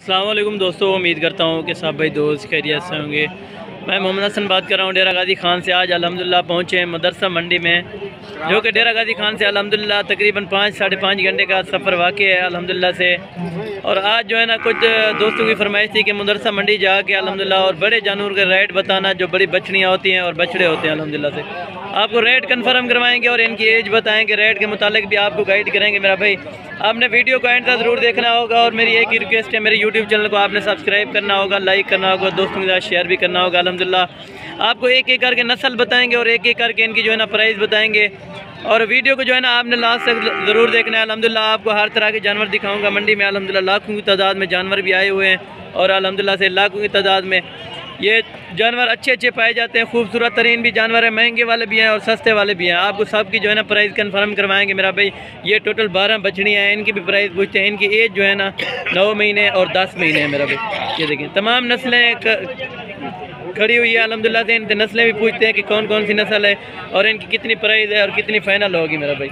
अस्सलाम वालेकुम दोस्तों, उम्मीद करता हूँ कि सब भाई दोस्त खैरियत से होंगे। मैं मोहम्मद हसन बात कर रहा हूँ डेरा गाजी खान से। आज अल्हम्दुलिल्लाह पहुँचे हैं मदरसा मंडी में, जो कि डेरा गाजी खान से अल्हम्दुलिल्लाह तकरीबन 5 साढ़े 5 घंटे का सफ़र वाक़ई है अल्हम्दुलिल्लाह से। और आज जो है ना कुछ दोस्तों की फरमाइश थी कि मदरसा मंडी जाके अल्हम्दुलिल्लाह और बड़े जानवर के रेट बताना, जो बड़ी बछड़ियाँ होती हैं और बछड़े होते हैं अल्हम्दुलिल्लाह से। आपको रेट कन्फर्म करवाएंगे और इनकी एज बताएंगे, रेट के मुतालिक भी आपको गाइड करेंगे मेरा भाई। आपने वीडियो को एंड तक ज़रूर देखना होगा और मेरी एक ही रिक्वेस्ट है, मेरे यूट्यूब चैनल को आपने सब्सक्राइब करना होगा, लाइक करना होगा, दोस्तों के साथ शेयर भी करना होगा। अल्हम्दुलिल्लाह आपको एक एक करके नस्ल बताएंगे और एक एक करके इनकी जो है ना प्राइस बताएंगे। और वीडियो को जो है ना आपने लास्ट तक ज़रूर देखना है। अल्हम्दुलिल्लाह आपको हर तरह के जानवर दिखाऊंगा। मंडी में अल्हम्दुलिल्लाह लाखों की तादाद में जानवर भी आए हुए हैं और अल्हम्दुलिल्लाह से लाखों की तादाद में ये जानवर अच्छे पाए जाते हैं। खूबसूरत तरीन भी जानवर है, महंगे वाले भी हैं और सस्ते वाले भी हैं। आपको सब की जो है ना प्राइस कंफर्म करवाएंगे मेरा भाई। ये टोटल 12 बछड़ियाँ हैं, इनकी भी प्राइस पूछते हैं। इनकी एज जो है ना 9 महीने और 10 महीने है मेरा भाई। ये देखिए तमाम नस्लें खड़ी हुई है अल्हम्दुलिल्लाह से। इनसे नस्लें भी पूछते हैं कि कौन कौन सी नस्ल है और इनकी कितनी प्राइस है और कितनी फ़ाइनल होगी मेरा भाई।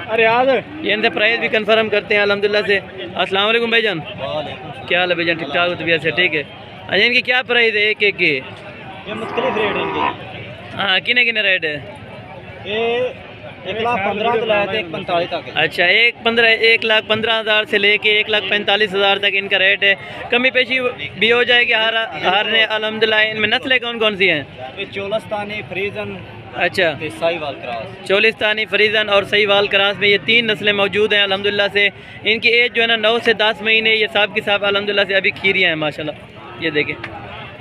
अरे यार ये इनसे प्राइस भी कंफर्म करते हैं अल्हम्दुलिल्लाह से। अस्सलाम वालेकुम भाईजान, क्या हाल है भाईजान? ठीक ठाक हो तबीयत से? ठीक है। अच्छा इनकी क्या प्राइस है एक एक की? ये मुख्तलिफ रेट है इनके। हाँ किने किने रेट है? ये 1,15,000 तो लाया था 1,45,000 तक। अच्छा 1,15,000 से लेके 1,45,000 तक इनका रेट है। कमी पेशी भी हो जाएगी हर ने अल्हम्दुलिल्लाह। इनमें नस्लें कौन कौन सी हैं? ये चोलिस्तानी, फ्रीजन, अच्छा साहिवाल क्रॉस। चोलिस्तानी, फ्रीजन और साहिवाल क्रॉस में ये 3 नस्लें मौजूद हैं अल्हम्दुलिल्लाह से। इनकी एज जो है ना 9 से 10 महीने। ये सब की सब अल्हम्दुलिल्लाह से अभी खीरियाँ हैं माशाल्लाह। ये देखें,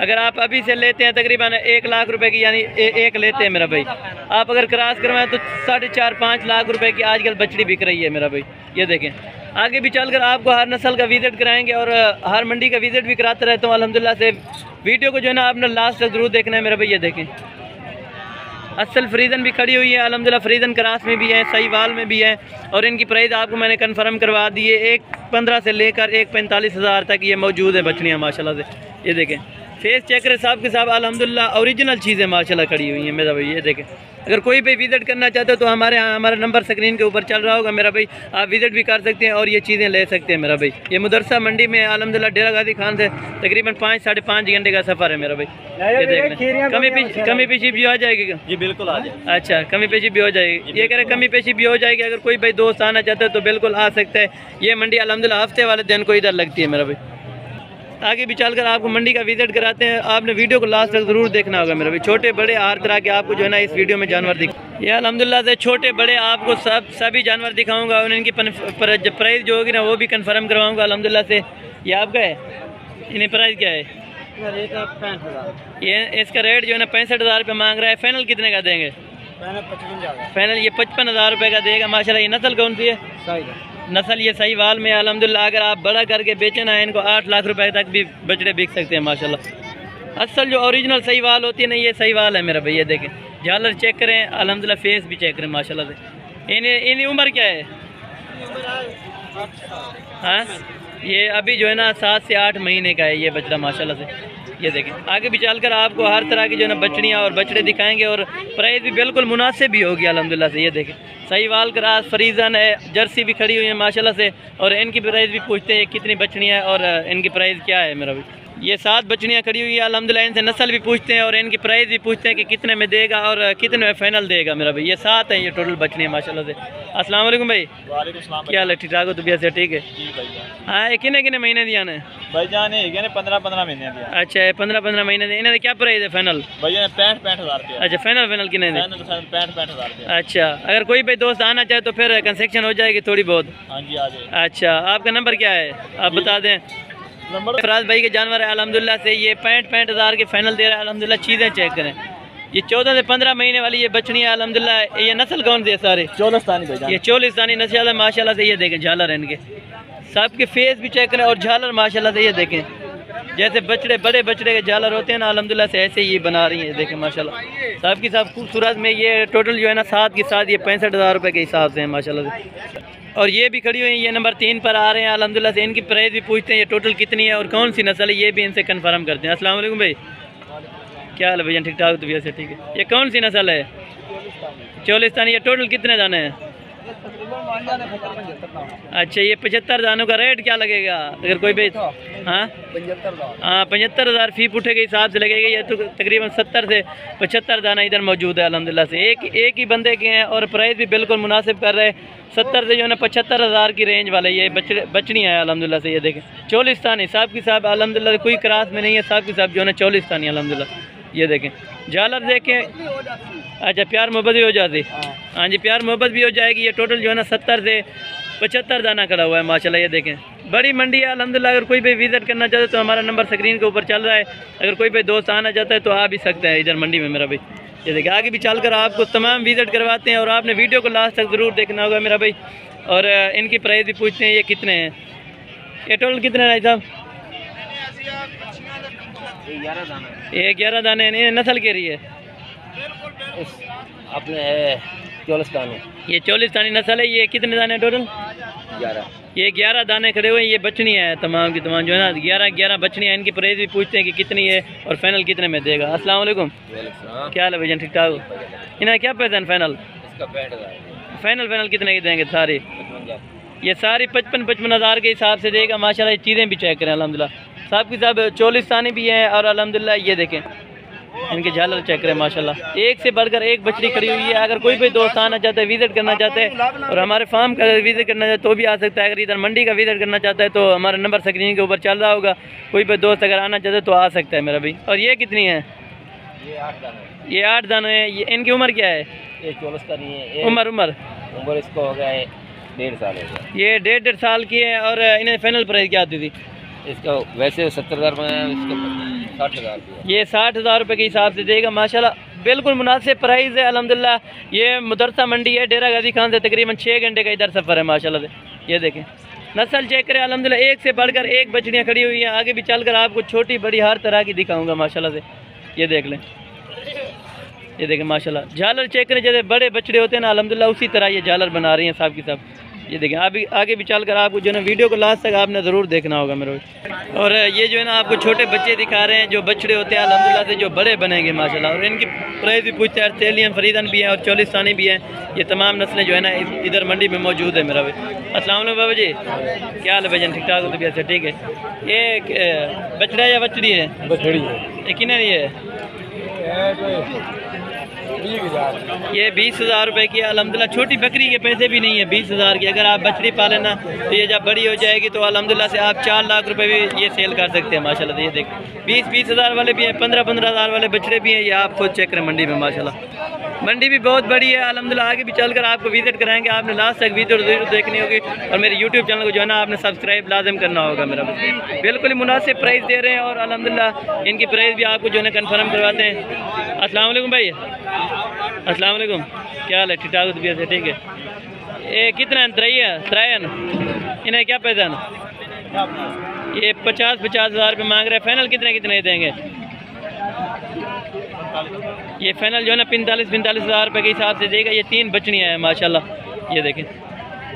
अगर आप अभी से लेते हैं तकरीबन 1 लाख रुपए की, यानी एक लेते हैं मेरा भाई। आप अगर क्रॉस करवाएं तो 4.5-5 लाख रुपए की आजकल बछड़ी बिक रही है मेरा भाई। ये देखें, आगे भी चलकर आपको हर नस्ल का विज़िट कराएंगे और हर मंडी का विज़िट भी कराते रहता हूँ अल्हम्दुलिल्लाह से। वीडियो को जो है ना आपने लास्ट तक ज़रूर देखना है मेरा भाई। ये देखें असल फ्रीजन भी खड़ी हुई है अल्हम्दुलिल्लाह। फ्रीजन क्रास में भी है, साहिवाल में भी है और इनकी प्राइस आपको मैंने कंफर्म करवा दी है। 1,15,000 से लेकर 1,45,000 तक ये मौजूद है बछड़ियाँ माशाल्लाह से। ये देखें फेस चेकर साहब के साथ अल्हम्दुलिल्लाह ओरिजिनल चीज़ें माशाल्लाह खड़ी हुई हैं मेरा भाई। ये देखें, अगर कोई भी विज़िट करना चाहते हो तो हमारे यहाँ हमारा नंबर स्क्रीन के ऊपर चल रहा होगा मेरा भाई। आप विज़िट भी कर सकते हैं और ये चीज़ें ले सकते हैं मेरा भाई। ये मदरसा मंडी में अल्हम्दुलिल्लाह डेरा गाजी खान से तकरीबन 5 साढ़े 5 घंटे का सफ़र है मेरा भाई। ये देखना कमी पेशी भी हो जाएगी जी? बिल्कुल आ जाए। अच्छा कमी पेशी भी हो जाएगी। ये कह रहे कमी पेशी भी हो जाएगी। अगर कोई भाई दोस्त आना चाहता है तो बिल्कुल आ सकता है। ये मंडी अल्हम्दुलिल्लाह हफ्ते वाले दिन को इधर लगती है मेरा भाई। आगे भी चलकर आपको मंडी का विजिट कराते हैं। आपने वीडियो को लास्ट तक ज़रूर देखना होगा मेरा भाई। छोटे बड़े हर तरह के आपको जो है ना इस वीडियो में जानवर दिख, ये अल्हम्दुलिल्लाह से छोटे बड़े आपको सभी जानवर दिखाऊंगा और इनकी प्राइस जो होगी ना वो भी कंफर्म करवाऊंगा अल्हम्दुलिल्लाह से। ये आपका है? इन्हें प्राइस क्या है? ये इसका रेट जो है ना 65,000 रुपये मांग रहा है। फाइनल कितने का देंगे? फाइनल ये 55,000 रुपये का देगा माशाल्लाह। ये नस्ल कौन सी है? नस्ल ये साहिवाल में अल्हम्दुलिल्लाह। अगर आप बड़ा करके बेचना है इनको 8 लाख रुपए तक भी बछड़े बिक सकते हैं माशाल्लाह। असल जो ओरिजिनल साहिवाल होती है ना ये साहिवाल है मेरा भाई। ये देखें झालर चेक करें अल्हम्दुलिल्लाह, फेस भी चेक करें माशाल्लाह से। इन्हीं उम्र क्या है? हाँ ये अभी जो है ना 7 से 8 महीने का है ये बछड़ा माशाल्लाह से। ये देखें, आगे भी चलकर आपको हर तरह की जो है ना बछड़ियाँ और बछड़े दिखाएंगे और प्राइस भी बिल्कुल मुनासिब भी होगी अल्हम्दुलिल्लाह से। ये देखें साहिवाल क्रॉस, फ्रीजन है, जर्सी भी खड़ी हुई है माशाल्लाह से। और इनकी प्राइस भी पूछते हैं कितनी बछड़ियाँ हैं और इनकी प्राइस क्या है मेरा भाई। ये 7 बछड़ियाँ खड़ी हुई है अल्हम्दुलिल्लाह। इनसे नस्ल भी पूछते हैं और इनकी प्राइस भी पूछते हैं कि कितने में देगा और कितने में फाइनल देगा मेरा भाई। ये 7 हैं ये टोटल बछड़ियाँ माशाल्लाह से। अस्सलाम वालेकुम भाई, क्या हाल है? ठीक ठाक हो तबीयत से? ठीक है। हाँ कितने महीने दिया ने भाईजान? 15-15 महीने दिया। अच्छा 15-15 महीने दिए। इन्हें क्या प्राइस है फाइनल? भैया 65,000। अच्छा फाइनल कितने दे? 65,000। अच्छा अगर कोई भाई दोस्त आना चाहे तो फिर कंसेक्शन हो जाएगी थोड़ी बहुत? हाँ जी आ जाए। अच्छा आपका नंबर क्या है आप बता दें? नंबर फराज भाई के जानवर है अल्हम्दुलिल्लाह से। ये 65,000 के फाइनल दे रहा है अल्हम्दुलिल्लाह। चीज़ें चेक करें, ये 14 से 15 महीने वाली ये बछड़ी है अल्हम्दुलिल्लाह। ये नस्ल कौन सी है? सारे चोलिस्तानी। ये चोलिस्तानी नस्ल है माशाल्लाह से। ये देखें झालर इनके सब के फेस भी चेक करें और झालर माशाल्लाह से। ये देखें जैसे बछड़े बड़े बछड़े के झालर होते हैं ना अल्हम्दुलिल्लाह से ऐसे ही बना रही है। देखें माशाल्लाह सब की सब खूबसूरत में। ये टोटल जो है ना 7 के साथ ये 65,000 रुपये के हिसाब से है माशाल्लाह से। और ये भी खड़ी हुई है, ये नंबर 3 पर आ रहे हैं अल्हम्दुलिल्लाह से। इनकी प्राइस भी पूछते हैं ये टोटल कितनी है और कौन सी नस्ल है ये भी इनसे कंफर्म करते हैं। अस्सलाम वालेकुम भाई, क्या हाल है भैया? ठीक ठाक तबीयत से? ठीक है। ये कौन सी नस्ल है? चोलिस्तानी। ये टोटल कितने दाने हैं? अच्छा, ये 75 दानों का रेट क्या लगेगा अगर कोई भी? हाँ 75,000 फी पुठे के हिसाब से लगेगा। ये तो तकरीबन 70 से 75 दाना इधर मौजूद है अल्हम्दुलिल्लाह से। एक ही बंदे के हैं और प्राइस भी बिल्कुल मुनासिब कर रहे हैं। 70 से जो है ना 75,000 की रेंज वाले ये बचनी है अल्हम्दुलिल्लाह से। ये देखें चोलिस्तानी साहब की साहब अल्हम्दुलिल्लाह, कोई क्रास में नहीं है, साहब की साहब जो है ना चोलिस्तानी अल्हम्दुलिल्लाह। ये देखें झालर देखें। अच्छा, प्यार मोहब्बत भी हो जाती? हाँ जी, प्यार मोहब्बत भी हो जाएगी। ये टोटल जो है ना 70 से 75 दाना खड़ा हुआ है माशाल्लाह। ये देखें बड़ी मंडी है अल्हम्दुलिल्लाह। अगर कोई भी विज़िट करना चाहते तो हमारा नंबर स्क्रीन के ऊपर चल रहा है। अगर कोई भी दोस्त आना चाहता है तो आ भी सकते हैं इधर मंडी में मेरा भाई। ये देखिए आगे भी चलकर आपको तमाम विज़िट करवाते हैं और आपने वीडियो को लास्ट तक ज़रूर देखना होगा मेरा भाई। और इनकी प्राइस भी पूछते हैं ये कितने हैं, ये टोटल कितने हैं साहब? ये 11 दाने हैं। नस्ल के रही है अपने चोलिस्तानी, ये चोलिस्तानी नस्ल है। ये कितने दाने टोटल? 11। ये 11 दाने खड़े हुए हैं। ये बचनी है तमाम की तमाम जो है ना 11 बचनी है। इनकी प्राइस भी पूछते हैं कि कितनी है और फाइनल कितने में देगा। अस्सलाम वालेकुम, क्या हाल है भाईजान? ठीक ठाक हो? इन्हें क्या पैसा है फाइनल? फाइनल कितने की देंगे सारी? ये सारी 55 हज़ार के हिसाब से देगा माशाल्लाह। ये चीज़ें भी चेक करें अल्हम्दुलिल्लाह। साहब की साहब चोलिस्तानी भी है और अल्हम्दुलिल्लाह ये देखें इनके झालर चेक करें माशाल्लाह। एक से बढ़कर एक बछड़ी खड़ी हुई है। अगर कोई भी दोस्त आना चाहता है, विज़िट करना चाहते हैं और हमारे फार्म का विज़िट करना चाहते तो भी आ सकता है। अगर इधर मंडी का विज़िट करना चाहता है तो हमारा नंबर स्क्रीन के ऊपर चल रहा होगा। कोई भी दोस्त अगर आना चाहता है तो आ सकता है मेरा भाई। और ये कितनी है? ये 8 दाने हैं। ये इनकी उम्र क्या है? ये चोलिस्तानी है। उम्र इसको हो गया है 1.5 साल हो गया। ये 1.5 साल की है। और इन्हें फाइनल प्राइस क्या आती थी? इसका वैसे 70,000 में, इसका 60,000। ये 60,000 रुपये के हिसाब से देगा माशाल्लाह। बिल्कुल मुनासिब प्राइस है अल्हम्दुलिल्लाह। ये मदरसा मंडी है डेरा गाजी खान से तकरीबन 6 घंटे का इधर सफ़र है माशाल्लाह से। ये देखें नस्ल चेक करें अल्हम्दुलिल्लाह। एक से बढ़कर एक बछड़ियाँ खड़ी हुई हैं। आगे भी चलकर आपको छोटी बड़ी हर तरह की दिखाऊंगा माशाल्लाह से। ये देख लें, ये देखें माशाल्लाह झालर चेक करें। जैसे बड़े बछड़े होते हैं ना अल्हम्दुलिल्लाह उसी तरह ये झालर बना रही हैं साहब की साहब। ये देखें अभी आगे भी चलकर आपको जो है ना वीडियो को लास्ट तक आपने ज़रूर देखना होगा मेरे। और ये जो है ना आपको छोटे बच्चे दिखा रहे हैं जो बछड़े होते हैं अल्हम्दुलिल्लाह से, जो बड़े बनेंगे माशाल्लाह। और इनकी प्राइस भी पूछते हैं। तेलियन फरीदन भी हैं और चोलिस्तानी भी हैं। ये तमाम नस्लें जो है ना इधर मंडी में मौजूद है मेरा भाई। अस्सलाम वालेकुम बाबा जी, क्या हाल है भाईजान? ठीक ठाक हो? तबीयत से ठीक है? ये बछड़ा या बछड़ी है? बछड़ी ये कितने की है? ये 20,000 रुपये की अल्हम्दुलिल्लाह। छोटी बकरी के पैसे भी नहीं है 20,000 की। अगर आप बछड़ी पालें ना तो ये जब बड़ी हो जाएगी तो अल्हम्दुलिल्लाह से आप 4 लाख रुपए भी ये सेल कर सकते हैं माशाल्लाह। ये देख 20,000 वाले भी हैं, 15,000 वाले बछड़े भी हैं। ये आप खुद चेक करें मंडी में माशाल्लाह। मंडी भी बहुत बड़ी है अल्हम्दुलिल्लाह। आगे भी चलकर आपको विजिट कराएंगे। आपने लास्ट तक वीडियो जरूर देखनी होगी और मेरे यूट्यूब चैनल को जो है ना आपने सब्सक्राइब लाजिम करना होगा मेरा। बिल्कुल ही मुनासिब प्राइस दे रहे हैं और अल्हम्दुलिल्लाह इनकी प्राइस भी आपको जो है ना कन्फर्म करवाते हैं। अस्सलाम वालेकुम भाई, अस्सलाम वालेकुम, क्या हाल है? ठीक ठाक तबीयत से ठीक है? ये कितना त्रयन इन्हें क्या पैसा ना? ये 50 हज़ार रुपये मांग रहे हैं। फाइनल कितने देंगे? ये फाइनल जो है ना 45 हज़ार रुपये के हिसाब से देगा। ये 3 बचनियाँ हैं माशाल्लाह। ये देखें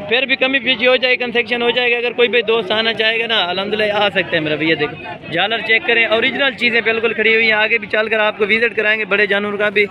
फिर भी कमी पीछे हो जाएगी, कंसेक्शन हो जाएगा। अगर कोई भी दोस्त आना चाहेगा ना अल्हम्दुलिल्लाह आ सकते हैं मेरा भैया। देखो झालर चेक करें, ओरिजिनल चीज़ें बिल्कुल खड़ी हुई हैं। आगे भी चलकर आपको विजिट कराएंगे बड़े जानवर का भी।